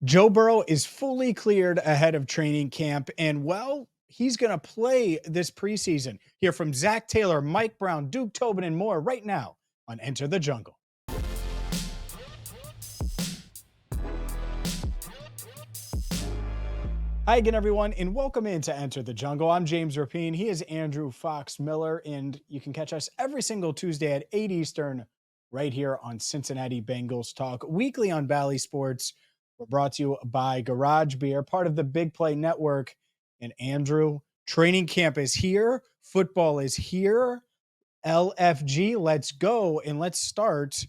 Joe Burrow is fully cleared ahead of training camp, and well, he's going to play this preseason. Hear from Zac Taylor, Mike Brown, Duke Tobin, and more right now on Enter the Jungle. Hi again, everyone, and welcome into Enter the Jungle. I'm James Rapien. He is Andrew Fox Miller, and you can catch us every single Tuesday at 8 Eastern right here on Cincinnati Bengals Talk, weekly on Bally Sports. We're brought to you by Garage Beer, part of the Big Play Network. And Andrew, training camp is here. Football is here. LFG, let's go. And let's start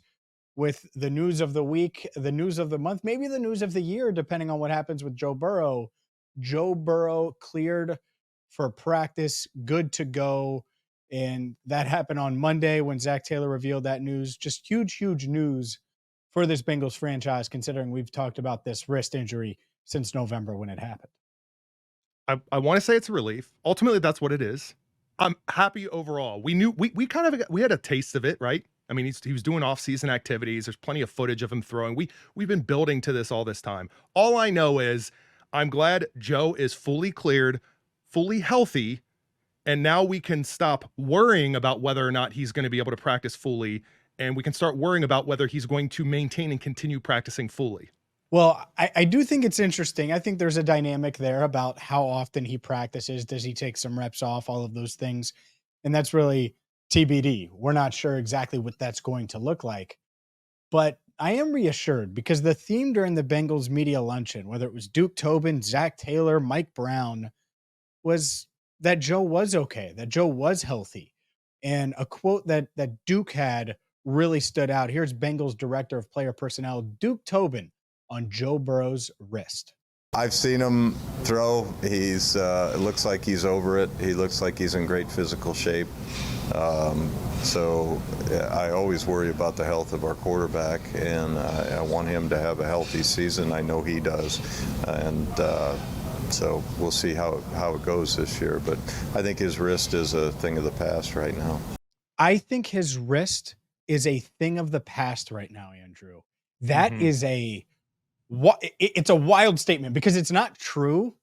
with the news of the week, the news of the month, maybe the news of the year, depending on what happens with Joe Burrow. Joe Burrow cleared for practice, good to go. And that happened on Monday when Zac Taylor revealed that news. Just huge, huge news for this Bengals franchise, considering we've talked about this wrist injury since November when it happened. I want to say it's a relief. Ultimately, that's what it is. I'm happy overall. We knew we kind of we had a taste of it, right? I mean, he was doing off-season activities. There's plenty of footage of him throwing. We've been building to this all this time. All I know is I'm glad Joe is fully cleared, fully healthy, and now we can stop worrying about whether or not he's going to be able to practice fully, and we can start worrying about whether he's going to maintain and continue practicing fully. Well, I do think it's interesting. I think there's a dynamic there about how often he practices. Does he take some reps off? All of those things. And that's really TBD. We're not sure exactly what that's going to look like. But I am reassured because the theme during the Bengals media luncheon, whether it was Duke Tobin, Zac Taylor, Mike Brown, was that Joe was okay, that Joe was healthy. And a quote that Duke had really stood out. Here's Bengals Director of Player Personnel, Duke Tobin, on Joe Burrow's wrist. I've seen him throw. He's it looks like he's over it. He looks like he's in great physical shape. So I always worry about the health of our quarterback, and I want him to have a healthy season. I know he does, and so we'll see how it goes this year. But I think his wrist is a thing of the past right now. I think his wrist is a thing of the past right now, Andrew. That is it's a wild statement because it's not true,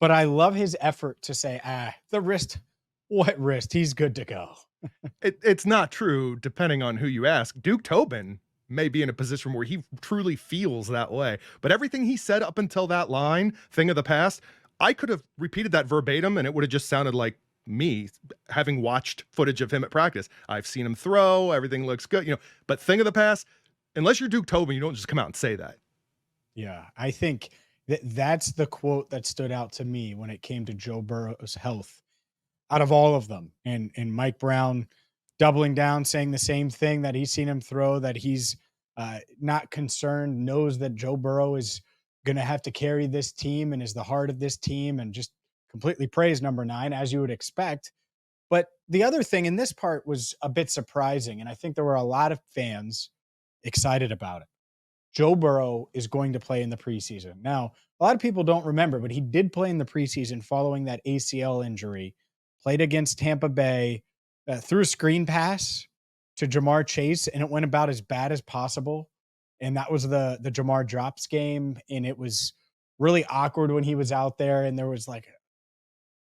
but I love his effort to say, the wrist, what wrist? He's good to go. It's not true, depending on who you ask. Duke Tobin may be in a position where he truly feels that way. But everything he said up until that line, thing of the past, I could have repeated that verbatim and it would have just sounded like me having watched footage of him at practice. I've seen him throw, everything looks good, but thing of the past, unless you're Duke Tobin, you don't just come out and say that. Yeah, I think that's the quote that stood out to me when it came to Joe Burrow's health out of all of them. And Mike Brown doubling down, saying the same thing, that he's seen him throw, that he's not concerned, knows that Joe Burrow is going to have to carry this team and is the heart of this team, and just completely praised number 9, as you would expect. But the other thing in this part was a bit surprising, and I think there were a lot of fans excited about it. Joe Burrow is going to play in the preseason. Now, a lot of people don't remember, but he did play in the preseason following that ACL injury, played against Tampa Bay, threw a screen pass to Jamar Chase, and it went about as bad as possible. And that was the Jamar drops game, and it was really awkward when he was out there. And there was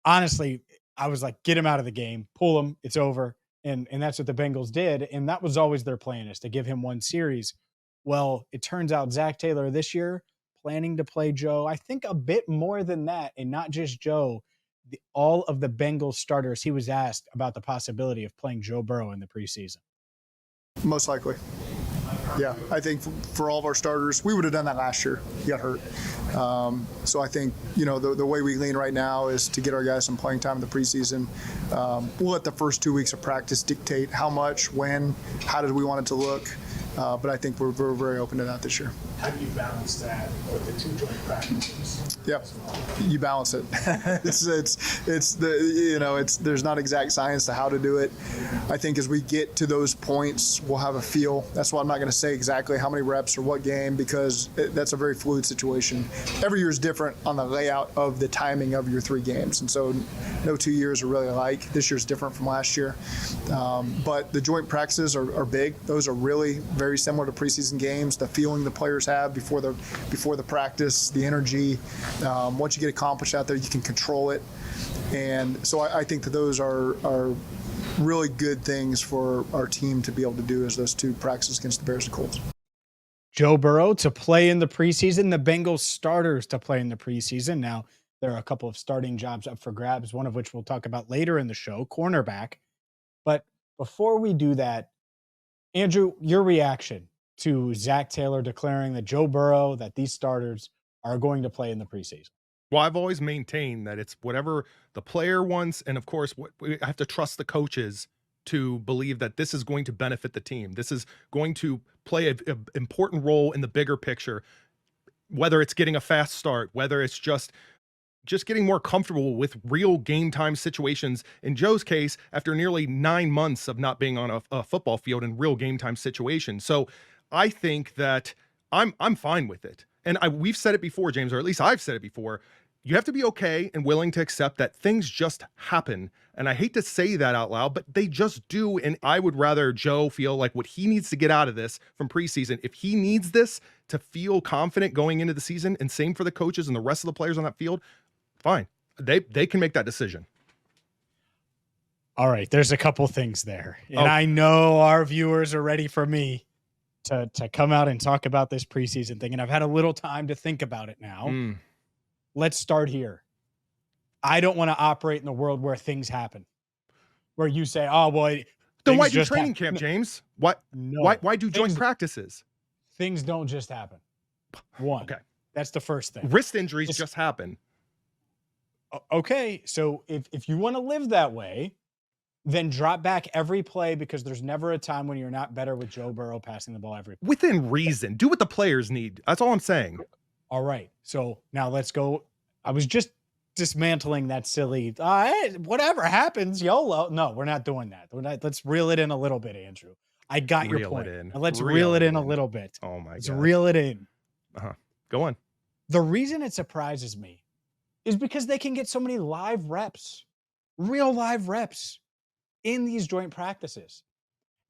honestly, I was like, get him out of the game, pull him, it's over. And that's what the Bengals did. And that was always their plan, is to give him one series. Well, it turns out Zac Taylor this year planning to play Joe, I think a bit more than that, and not just Joe, all of the Bengals starters. He was asked about the possibility of playing Joe Burrow in the preseason. Most likely. Yeah, I think for all of our starters, we would have done that last year. He got hurt. So I think, the way we lean right now is to get our guys some playing time in the preseason. We'll let the first 2 weeks of practice dictate how much, when, how did we want it to look. But I think we're very open to that this year. How do you balance that with the 2 joint practices? Yep, you balance it. There's not exact science to how to do it. I think as we get to those points, we'll have a feel. That's why I'm not going to say exactly how many reps or what game, because that's a very fluid situation. Every year is different on the layout of the timing of your 3 games, and so no 2 years are really alike. This year's different from last year, but the joint practices are big. Those are really very similar to preseason games. The feeling the players have before the practice, the energy. Once you get accomplished out there, you can control it. And so I think that those are really good things for our team to be able to do as those 2 practices against the Bears and Colts. Joe Burrow to play in the preseason, the Bengals starters to play in the preseason. Now, there are a couple of starting jobs up for grabs, one of which we'll talk about later in the show, cornerback. But before we do that, Andrew, your reaction to Zac Taylor declaring that Joe Burrow, that these starters are going to play in the preseason? Well, I've always maintained that it's whatever the player wants. And of course, we have to trust the coaches to believe that this is going to benefit the team. This is going to play an important role in the bigger picture, whether it's getting a fast start, whether it's just getting more comfortable with real game time situations. In Joe's case, after nearly 9 months of not being on a football field in real game time situations. So I think that I'm fine with it. And we've said it before, James, or at least I've said it before. You have to be okay and willing to accept that things just happen. And I hate to say that out loud, but they just do. And I would rather Joe feel like what he needs to get out of this from preseason, if he needs this to feel confident going into the season, and same for the coaches and the rest of the players on that field, fine. They can make that decision. All right, there's a couple things there. And I know our viewers are ready for me to come out and talk about this preseason thing. And I've had a little time to think about it now. Let's start here. I don't want to operate in the world where things happen, where you say, oh, boy. Then why do training camp, James? What? No. Why do joint practices? Things don't just happen. One. Okay. That's the first thing. Wrist injuries just happen. Okay. So if you want to live that way, then drop back every play, because there's never a time when you're not better with Joe Burrow passing the ball every play. Within reason. Do what the players need. That's all I'm saying. All right. So now let's go. I was just dismantling that silly, whatever happens, YOLO. No, we're not doing that. Let's reel it in a little bit, Andrew. I got your point. Now let's reel it in a little bit. Oh, my God. Let's reel it in. Go on. The reason it surprises me is because they can get so many live reps, real live reps in these joint practices.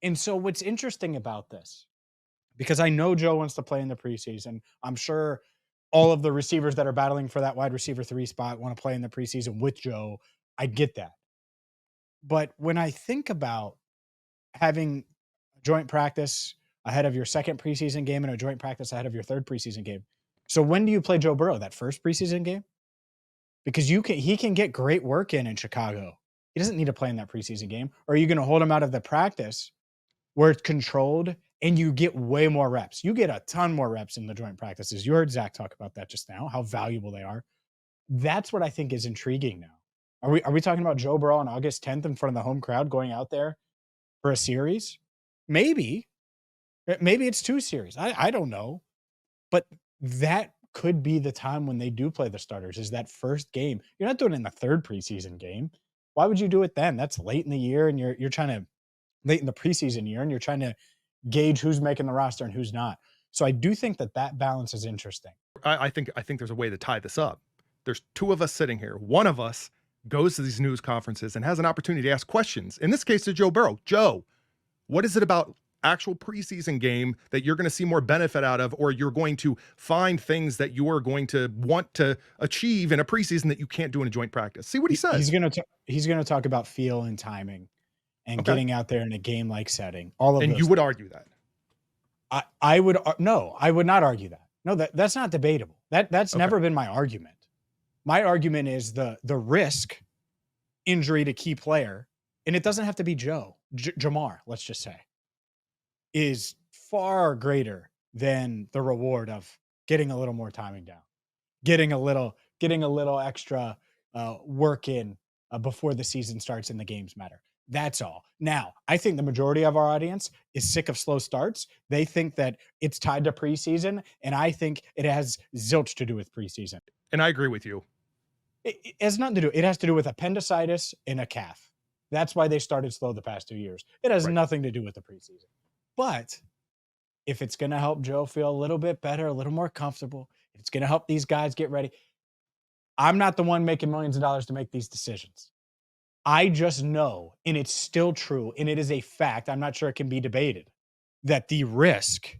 And so what's interesting about this, because I know Joe wants to play in the preseason, I'm sure all of the receivers that are battling for that wide receiver 3 spot want to play in the preseason with Joe. I get that. But when I think about having a joint practice ahead of your second preseason game and a joint practice ahead of your third preseason game. So when do you play Joe Burrow? That first preseason game? Because he can get great work in Chicago. He doesn't need to play in that preseason game. Or are you going to hold him out of the practice where it's controlled and you get way more reps? You get a ton more reps in the joint practices. You heard Zac talk about that just now, how valuable they are. That's what I think is intriguing now. Are we talking about Joe Burrow on August 10th in front of the home crowd going out there for a series? Maybe it's 2 series. I don't know. But that could be the time when they do play the starters, is that first game. You're not doing it in the third preseason game. Why would you do it then? That's late in the year, and you're trying to late in the preseason year, and you're trying to gauge who's making the roster and who's not. So I do think that balance is interesting. I think there's a way to tie this up. There's 2 of us sitting here. One of us goes to these news conferences and has an opportunity to ask questions. In this case, to Joe Burrow. Joe, what is it about actual preseason game that you're going to see more benefit out of, or you're going to find things that you are going to want to achieve in a preseason that you can't do in a joint practice? See what he says. He's going to talk about feel and timing and getting out there in a game-like setting. All of and those you would things. argue that. I would not argue that. No, that's not debatable. That's never been my argument. My argument is the risk injury to key player, and it doesn't have to be Jamar, let's just say, is far greater than the reward of getting a little more timing down, getting a little extra work in before the season starts and the games matter. That's all. Now, I think the majority of our audience is sick of slow starts. They think that it's tied to preseason, and I think it has zilch to do with preseason. And I agree with you. It has nothing to do. It has to do with appendicitis in a calf. That's why they started slow the past 2 years. It has nothing to do with the preseason. But if it's going to help Joe feel a little bit better, a little more comfortable, if it's going to help these guys get ready, I'm not the one making millions of dollars to make these decisions. I just know, and it's still true, and it is a fact, I'm not sure it can be debated, that the risk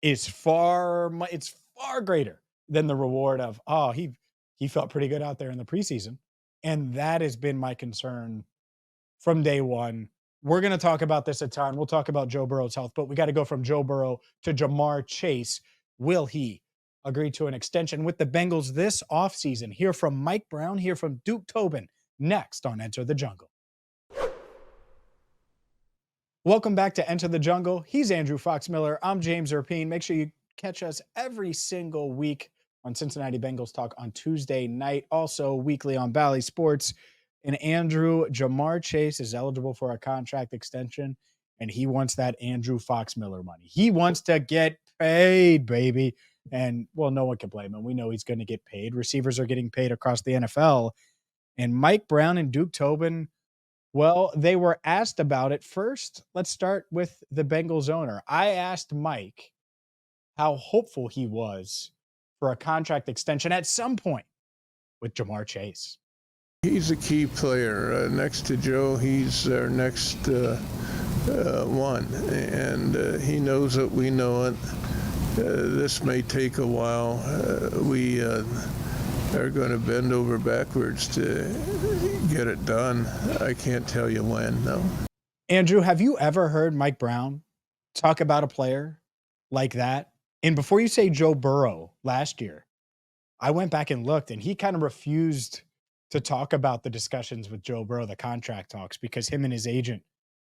is it's far greater than the reward of, oh, he felt pretty good out there in the preseason. And that has been my concern from day one. We're going to talk about this a ton. We'll talk about Joe Burrow's health, but we got to go from Joe Burrow to Jamar Chase. Will he agree to an extension with the Bengals this offseason? Hear from Mike Brown, hear from Duke Tobin next on Enter the Jungle. Welcome back to Enter the Jungle. He's Andrew Fox-Miller. I'm James Rapien. Make sure you catch us every single week on Cincinnati Bengals Talk on Tuesday night. Also weekly on Bally Sports. And Andrew, Jamar Chase is eligible for a contract extension, and he wants that Andrew Fox-Miller money. He wants to get paid, baby. And, well, no one can blame him. We know he's going to get paid. Receivers are getting paid across the NFL. And Mike Brown and Duke Tobin, well, they were asked about it. First, let's start with the Bengals owner. I asked Mike how hopeful he was for a contract extension at some point with Jamar Chase. He's a key player. Next to Joe, he's our next one. And he knows it. We know it. This may take a while. We are going to bend over backwards to get it done. I can't tell you when, no. Andrew, have you ever heard Mike Brown talk about a player like that? And before you say Joe Burrow last year, I went back and looked, and he kind of refused to talk about the discussions with Joe Burrow, the contract talks, because him and his agent,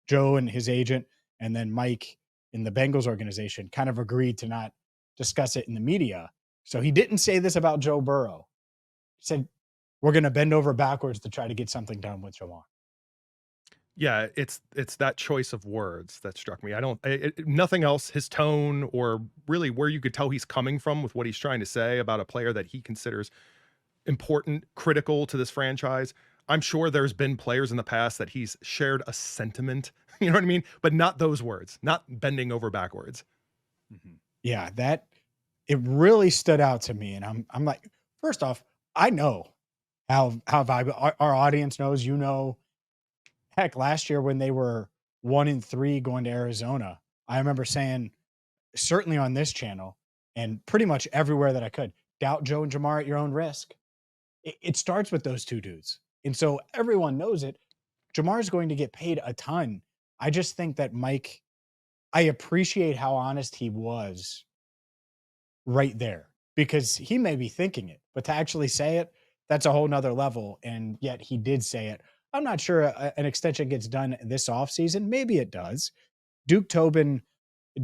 Joe and his agent, and then Mike in the Bengals organization kind of agreed to not discuss it in the media. So he didn't say this about Joe Burrow. He said, we're going to bend over backwards to try to get something done with Jamar. Yeah, it's that choice of words that struck me. Nothing else, his tone or really where you could tell he's coming from with what he's trying to say about a player that he considers important, critical to this franchise. I'm sure there's been players in the past that he's shared a sentiment, you know what I mean? But not those words, not bending over backwards. Mm-hmm. Yeah, it really stood out to me. And I'm like, first off, I know how valuable our audience knows, heck, last year when they were 1-3 going to Arizona, I remember saying, certainly on this channel and pretty much everywhere that I could, doubt Joe and Jamar at your own risk. It starts with those two dudes. And so everyone knows it. Jamar is going to get paid a ton. I just think that Mike, I appreciate how honest he was right there, because he may be thinking it, but to actually say it, that's a whole nother level. And yet he did say it. I'm not sure an extension gets done this offseason. Maybe it does. Duke Tobin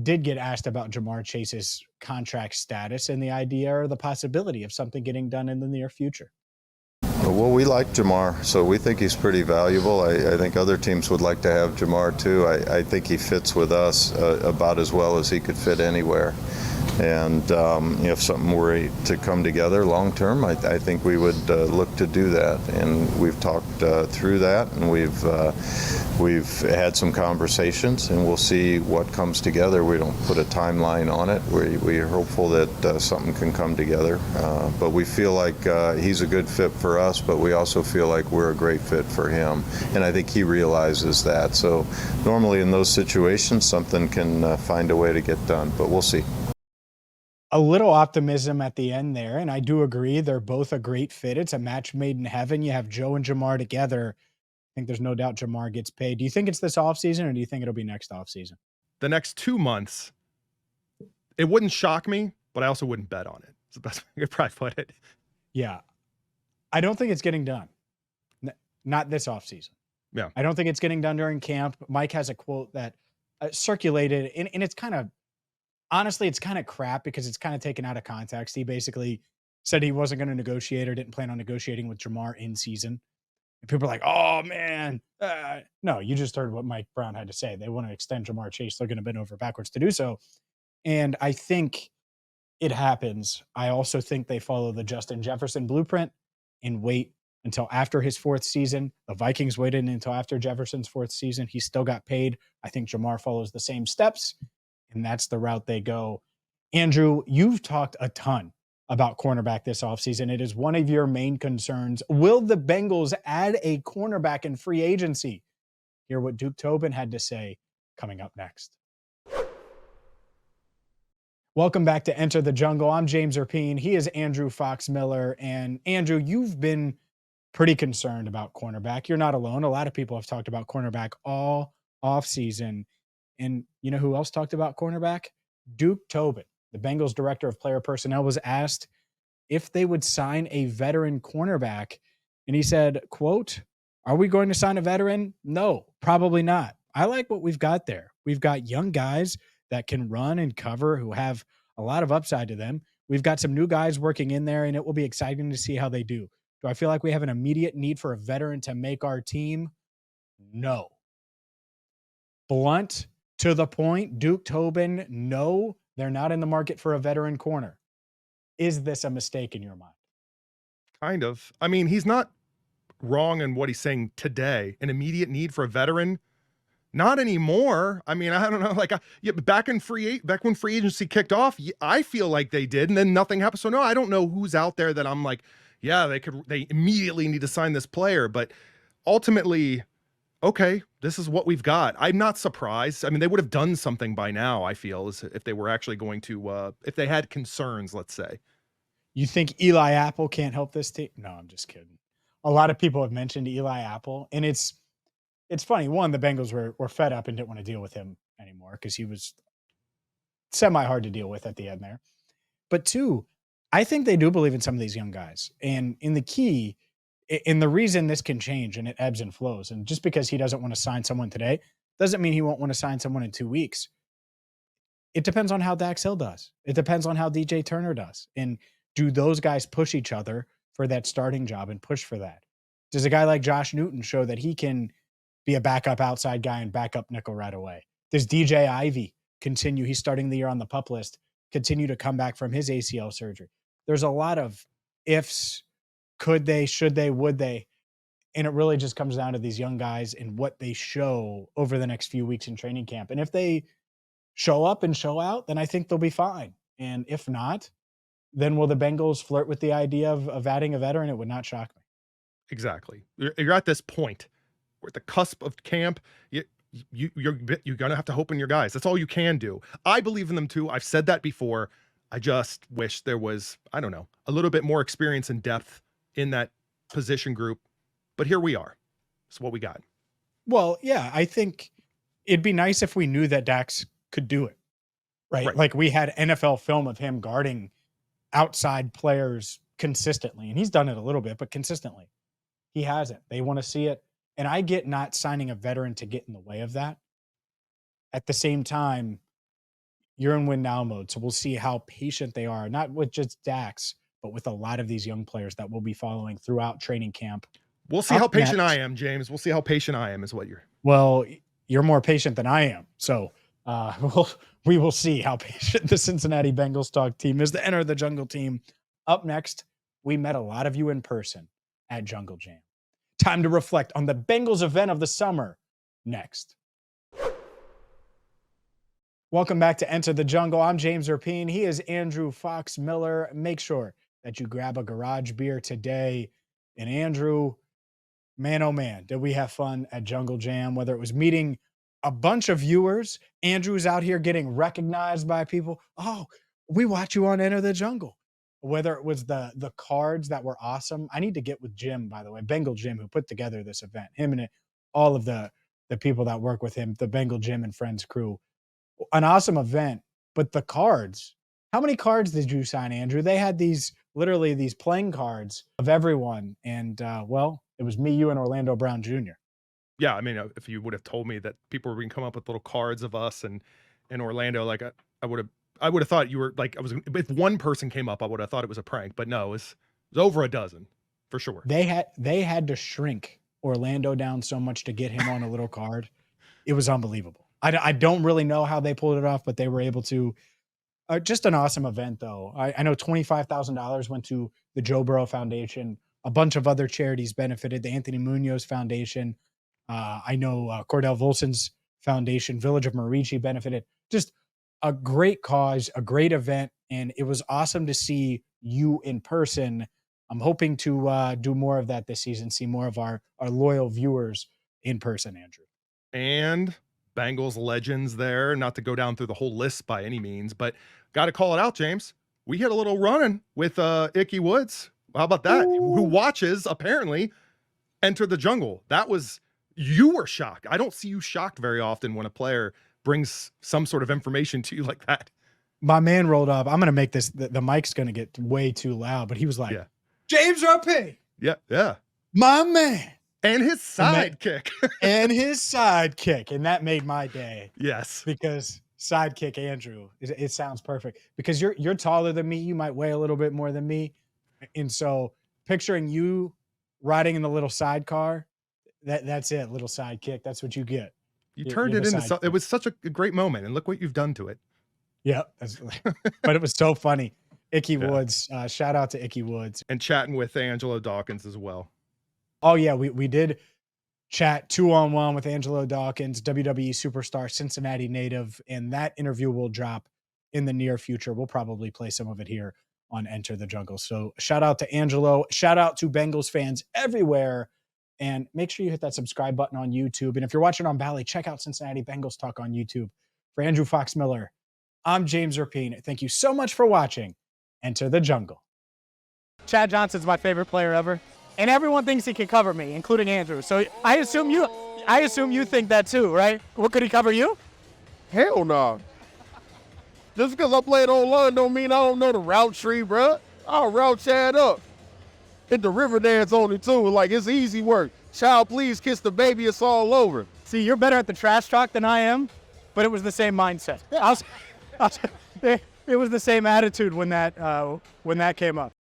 did get asked about Jamar Chase's contract status and the idea or the possibility of something getting done in the near future. Well, we like Jamar, so we think he's pretty valuable. I think other teams would like to have Jamar too. I think he fits with us about as well as he could fit anywhere. And if something were to come together long term, I think we would look to do that. And we've talked through that, and we've had some conversations, and we'll see what comes together. We don't put a timeline on it. We're hopeful that something can come together. But we feel like he's a good fit for us, but we also feel like we're a great fit for him. And I think he realizes that. So normally in those situations, something can find a way to get done, but we'll see. A little optimism at the end there, and I do agree they're both a great fit. It's a match made in heaven. You have Joe and Jamar together. I think there's no doubt Jamar gets paid. Do you think it's this offseason, or do you think it'll be next offseason? The next 2 months, it wouldn't shock me, but I also wouldn't bet on it. It's the best way I could probably put it. Yeah. I don't think it's getting done. Not this offseason. Yeah. I don't think it's getting done during camp. Mike has a quote that circulated, and it's kind of, honestly, it's kind of crap because it's kind of taken out of context. He basically said he wasn't going to negotiate or didn't plan on negotiating with Jamar in season. And people are like, oh, man. No, you just heard what Mike Brown had to say. They want to extend Jamar Chase. They're going to bend over backwards to do so. And I think it happens. I also think they follow the Justin Jefferson blueprint and wait until after his 4th season. The Vikings waited until after Jefferson's 4th season. He still got paid. I think Jamar follows the same steps, and that's the route they go. Andrew, you've talked a ton about cornerback this offseason. It is one of your main concerns. Will the Bengals add a cornerback in free agency? Hear what Duke Tobin had to say coming up next. Welcome back to Enter the Jungle. I'm James Rapien. He is Andrew Fox Miller. And Andrew, you've been pretty concerned about cornerback. You're not alone. A lot of people have talked about cornerback all offseason. And you know who else talked about cornerback? Duke Tobin, the Bengals director of player personnel, was asked if they would sign a veteran cornerback. And he said, quote, "Are we going to sign a veteran? No, probably not. I like what we've got there. We've got young guys that can run and cover who have a lot of upside to them. We've got some new guys working in there, and it will be exciting to see how they do. Do I feel like we have an immediate need for a veteran to make our team? No." Blunt, to the point, Duke Tobin, no, they're not in the market for a veteran corner. Is this a mistake in your mind? Kind of. I mean, he's not wrong in what he's saying today. An immediate need for a veteran? Not anymore. I mean, I don't know. Like, back when free agency kicked off, I feel like they did, and then nothing happened. So no, I don't know who's out there that I'm like, yeah, they immediately need to sign this player. But ultimately, okay, this is what we've got. I'm not surprised. I mean, they would have done something by now, I feel, as if they were actually going to, if they had concerns, let's say. You think Eli Apple can't help this team? No, I'm just kidding. A lot of people have mentioned Eli Apple, and it's funny. One, the Bengals were fed up and didn't want to deal with him anymore because he was semi-hard to deal with at the end there. But two, I think they do believe in some of these young guys. And in the reason this can change and it ebbs and flows, and just because he doesn't want to sign someone today doesn't mean he won't want to sign someone in 2 weeks. It depends on how Dax Hill does. It depends on how DJ Turner does. And do those guys push each other for that starting job and push for that? Does a guy like Josh Newton show that he can be a backup outside guy and backup nickel right away? Does DJ Ivey continue? He's starting the year on the PUP list, continue to come back from his ACL surgery. There's a lot of ifs. Could they, should they, would they? And it really just comes down to these young guys and what they show over the next few weeks in training camp. And if they show up and show out, then I think they'll be fine. And if not, then will the Bengals flirt with the idea of adding a veteran? It would not shock me. Exactly. You're at this point. We're at the cusp of camp. You're going to have to hope in your guys. That's all you can do. I believe in them too. I've said that before. I just wish there was, I don't know, a little bit more experience and depth in that position group. But here we are. It's what we got. Well, yeah, I think it'd be nice if we knew that Dax could do it, right? Like we had NFL film of him guarding outside players consistently. And he's done it a little bit, but consistently. He hasn't. They want to see it. And I get not signing a veteran to get in the way of that. At the same time, you're in win now mode. So we'll see how patient they are, not with just Dax, but with a lot of these young players that we'll be following throughout training camp. We'll see how patient I am, James. We'll see how patient I am is what you're. Well, you're more patient than I am. So we will see how patient the Cincinnati Bengals talk team is. The Enter the Jungle team. Up next, we met a lot of you in person at Jungle Jam. Time to reflect on the Bengals event of the summer next. Welcome back to Enter the Jungle. I'm James Rapien. He is Andrew Fox Miller. Make sure that you grab a garage beer today. And Andrew, man, oh man, did we have fun at Jungle Jam, whether it was meeting a bunch of viewers. Andrew's out here getting recognized by people. Oh, we watch you on Enter the Jungle. Whether it was the cards that were awesome. I need to get with Jim, by the way, Bengal Jim, who put together this event. Him and all of the people that work with him, the Bengal Jim and Friends crew. An awesome event, but the cards. How many cards did you sign, Andrew? They had literally these playing cards of everyone. And, well, it was me, you, and Orlando Brown Jr. Yeah, I mean, if you would have told me that people were going to come up with little cards of us and Orlando, like I would have thought you were like, if one person came up, I would have thought it was a prank, but no, it was over a dozen for sure. They had to shrink Orlando down so much to get him on a little card. It was unbelievable. I don't really know how they pulled it off, but they were able to. Just an awesome event, though. I know $25,000 went to the Joe Burrow Foundation. A bunch of other charities benefited. The Anthony Munoz Foundation. I know Cordell Volson's foundation, Village of Marici, benefited. Just a great cause, a great event, and it was awesome to see you in person. I'm hoping to do more of that this season, see more of our loyal viewers in person, Andrew. And Bengals legends there, not to go down through the whole list by any means, but got to call it out, James. We had a little running with Icky Woods. How about that? Who watches, apparently, Enter the Jungle. You were shocked. I don't see you shocked very often when a player brings some sort of information to you like that. My man rolled up. I'm going to make this, the mic's going to get way too loud, but he was like, James Rapien. Yeah. My man. And his sidekick. And his sidekick. And that made my day. Yes. Because sidekick Andrew, it sounds perfect. Because you're taller than me. You might weigh a little bit more than me. And so picturing you riding in the little sidecar, that's it, little sidekick. That's what you get. You turned it into it was such a great moment. And look what you've done to it. Yeah. But it was so funny. Icky Woods. Shout out to Icky Woods. And chatting with Angelo Dawkins as well. Oh, yeah. We did chat 2-on-1 with Angelo Dawkins, WWE superstar, Cincinnati native. And that interview will drop in the near future. We'll probably play some of it here on Enter the Jungle. So shout out to Angelo. Shout out to Bengals fans everywhere. And make sure you hit that subscribe button on YouTube. And if you're watching on Bally, check out Cincinnati Bengals Talk on YouTube. For Andrew Fox Miller, I'm James Rapien. Thank you so much for watching Enter the Jungle. Chad Johnson's my favorite player ever, and everyone thinks he can cover me, including Andrew. So I assume you think that too, right? What, could he cover you? Hell no. Just because I played online don't mean I don't know the route tree, bro. I'll route Chad up. Hit the river dance on it too. Like, it's easy work. Child, please kiss the baby. It's all over. See, you're better at the trash talk than I am, but it was the same mindset. It was the same attitude when that came up.